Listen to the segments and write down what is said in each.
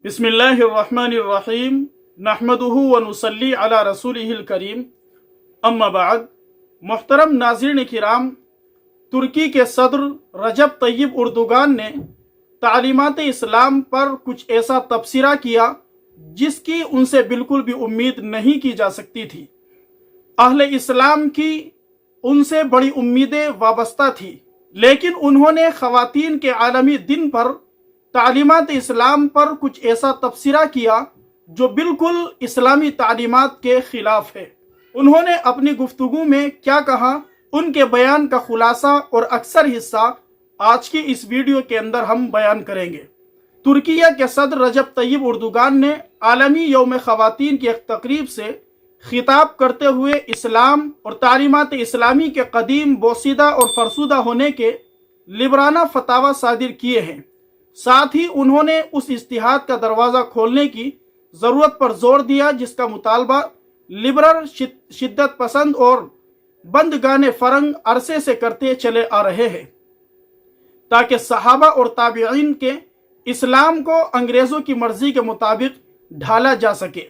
बिस्मिल्लाहिर्रहमानिर्रहीम नहमदुहु व नुसल्ली अला रसूलिहिल करीम अम्मा बाद। मोहतरम नाज़रीन किराम, तुर्की के सदर रजब तय्यब उर्दुगान ने तालीमात इस्लाम पर कुछ ऐसा तबसरा किया जिसकी उनसे बिल्कुल भी उम्मीद नहीं की जा सकती थी। अहले इस्लाम की उनसे बड़ी उम्मीदें वाबस्ता थी, लेकिन उन्होंने ख़वातीन के आलमी दिन पर तालीमात इस्लाम पर कुछ ऐसा तबसरा किया जो बिल्कुल इस्लामी तालीमात के खिलाफ है। उन्होंने अपनी गुफ्तगू में क्या कहा, उनके बयान का खुलासा और अक्सर हिस्सा आज की इस वीडियो के अंदर हम बयान करेंगे। तुर्किया के सदर रजब तय्यब उर्दुगान ने आलमी यौम ख़वातीन की एक तकरीब से खिताब करते हुए इस्लाम और तालीमात इस्लामी के कदीम, बोसीदा और फरसुदा होने के लिबराना फतावा सादिर किए हैं। साथ ही उन्होंने उस इज्तिहाद का दरवाज़ा खोलने की ज़रूरत पर जोर दिया जिसका मुतालबा लिबरल, शिद्दत पसंद और बंदगाने फरंग अरसे से करते चले आ रहे हैं, ताकि सहाबा और ताबिईन के इस्लाम को अंग्रेज़ों की मर्ज़ी के मुताबिक ढाला जा सके।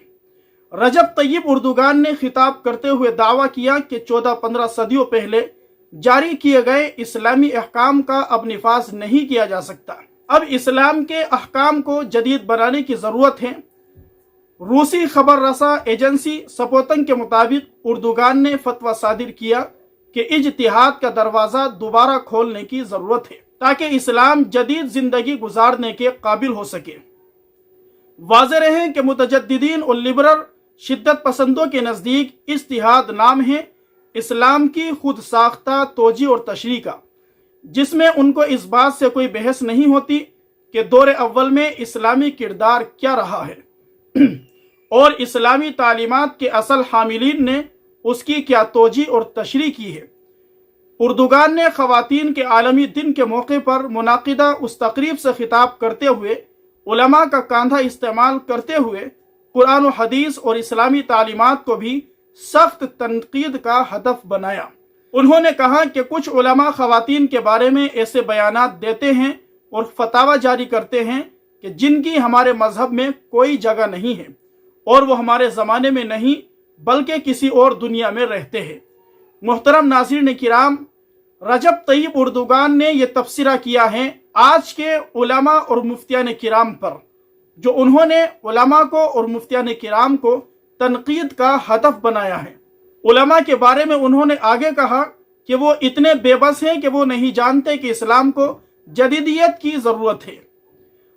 रजब तय्यब उर्दुगान ने खिताब करते हुए दावा किया कि 14-15 सदियों पहले जारी किए गए इस्लामी अहकाम का अब निफाज नहीं किया जा सकता। अब इस्लाम के अहकाम को जदीद बनाने की ज़रूरत है। रूसी खबर रसा एजेंसी सपोतन के मुताबिक उर्दुगान ने फतवा सादिर किया कि इज्तिहाद का दरवाज़ा दोबारा खोलने की ज़रूरत है ताकि इस्लाम जदीद ज़िंदगी गुजारने के काबिल हो सके। वाज़ेह रहे कि मुतजद्दिदीन और लिबरल शिद्दत पसंदों के नज़दीक इज्तिहाद नाम है इस्लाम की खुद साख्ता तोजी और तशरीह का, जिसमें उनको इस बात से कोई बहस नहीं होती कि दौर अव्वल में इस्लामी किरदार क्या रहा है और इस्लामी तालीमात के असल हामिलीन ने उसकी क्या तोजी और तशरीह की है। उर्दुगान ने ख़वातीन के आलमी दिन के मौके पर मुनाकिदा उस तकरीब से खिताब करते हुए उलमा का कांधा इस्तेमाल करते हुए कुरान व हदीस और इस्लामी तालीमात को भी सख्त तनकीद का हदफ बनाया। उन्होंने कहा कि कुछ उलमा ख़वातीन के बारे में ऐसे बयानात देते हैं और फतावा जारी करते हैं कि जिनकी हमारे मज़हब में कोई जगह नहीं है और वो हमारे ज़माने में नहीं बल्कि किसी और दुनिया में रहते हैं। मोहतरम नाज़रीन किराम, रजब तय्यब उर्दुगान ने यह तबसरा किया है आज के उलमा और मुफ्तियान किराम पर, जो उन्होंने उलमा को और मुफ्तियान किराम को तनकीद का हदफ बनाया है। उलमा के बारे में उन्होंने आगे कहा कि वो इतने बेबस हैं कि वो नहीं जानते कि इस्लाम को जदीदियत की ज़रूरत है।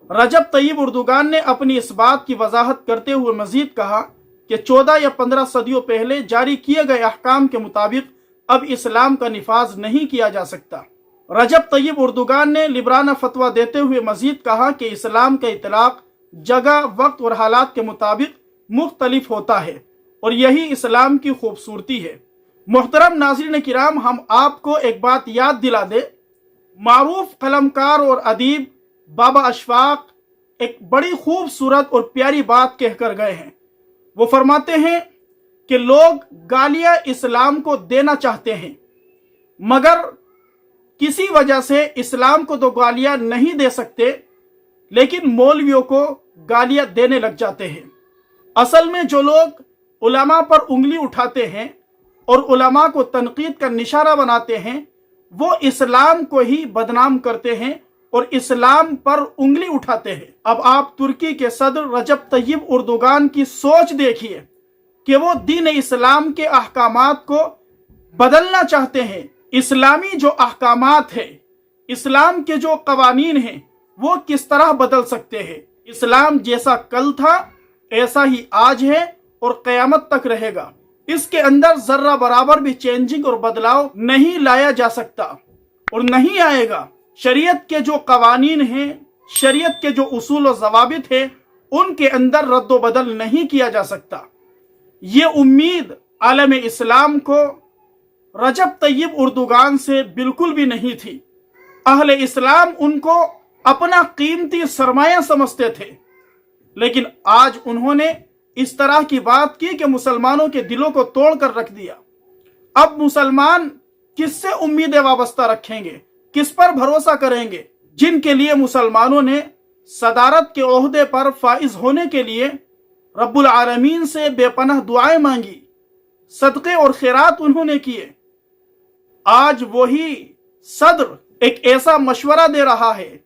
रजब तय्यब उर्दुगान ने अपनी इस बात की वजाहत करते हुए मजीद कहा कि 14 या 15 सदियों पहले जारी किए गए अहकाम के मुताबिक अब इस्लाम का निफाज नहीं किया जा सकता। रजब तय्यब उर्दुगान ने लिबराना फतवा देते हुए मजीद कहा कि इस्लाम का इतलाक जगह, वक्त और हालात के मुताबिक मुख्तलिफ होता है और यही इस्लाम की खूबसूरती है। मोहतरम नाज़रीन किराम, हम आपको एक बात याद दिला दे, मारूफ कलमकार और अदीब बाबा अशफाक एक बड़ी खूबसूरत और प्यारी बात कहकर गए हैं। वो फरमाते हैं कि लोग गालियां इस्लाम को देना चाहते हैं, मगर किसी वजह से इस्लाम को तो गालियां नहीं दे सकते, लेकिन मौलवियों को गालियां देने लग जाते हैं। असल में जो लोग उलमा पर उंगली उठाते हैं और उलमा को तनकीद का निशाना बनाते हैं, वो इस्लाम को ही बदनाम करते हैं और इस्लाम पर उंगली उठाते हैं। अब आप तुर्की के सदर रजब तय्यब उर्दुगान की सोच देखिए कि वो दीन इस्लाम के अहकामात को बदलना चाहते हैं। इस्लामी जो अहकामात है, इस्लाम के जो कवानीन हैं, वो किस तरह बदल सकते हैं। इस्लाम जैसा कल था ऐसा ही आज है और क़यामत तक रहेगा। इसके अंदर जर्रा बराबर भी चेंजिंग और बदलाव नहीं लाया जा सकता और नहीं आएगा। शरीयत के जो कवानीन हैं, शरीयत के जो उसूल और ज़वाबित हैं, उनके अंदर रद्द बदल नहीं किया जा सकता। ये उम्मीद आलम इस्लाम को रजब तय्यब उर्दुगान से बिल्कुल भी नहीं थी। अहले इस्लाम उनको अपना कीमती सरमाया समझते थे, लेकिन आज उन्होंने इस तरह की बात की कि मुसलमानों के दिलों को तोड़ कर रख दिया। अब मुसलमान किससे उम्मीदें वाबस्ता रखेंगे, किस पर भरोसा करेंगे, जिनके लिए मुसलमानों ने صدارت کے عہدے پر فائز ہونے کے لیے رب العالمین سے بے پناہ دعائیں مانگی، صدقے اور خیرات انہوں نے کیے۔ آج وہی صدر ایک ایسا مشورہ دے رہا ہے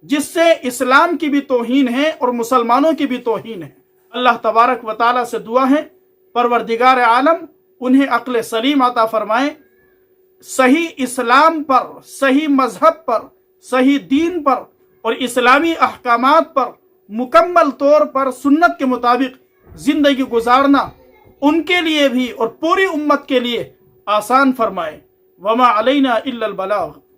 جس سے اسلام کی بھی توہین ہے اور مسلمانوں کی بھی توہین ہے۔ اللہ تبارک و تعالیٰ سے دعا ہے پروردگار عالم انہیں عقل سلیم عطا فرمائے، صحیح اسلام پر، صحیح مذہب پر، صحیح دین پر اور اسلامی احکامات پر مکمل طور پر سنت کے مطابق زندگی گزارنا ان کے لیے بھی اور پوری امت کے لیے آسان فرمائے۔ وما علینا الا البلاغ۔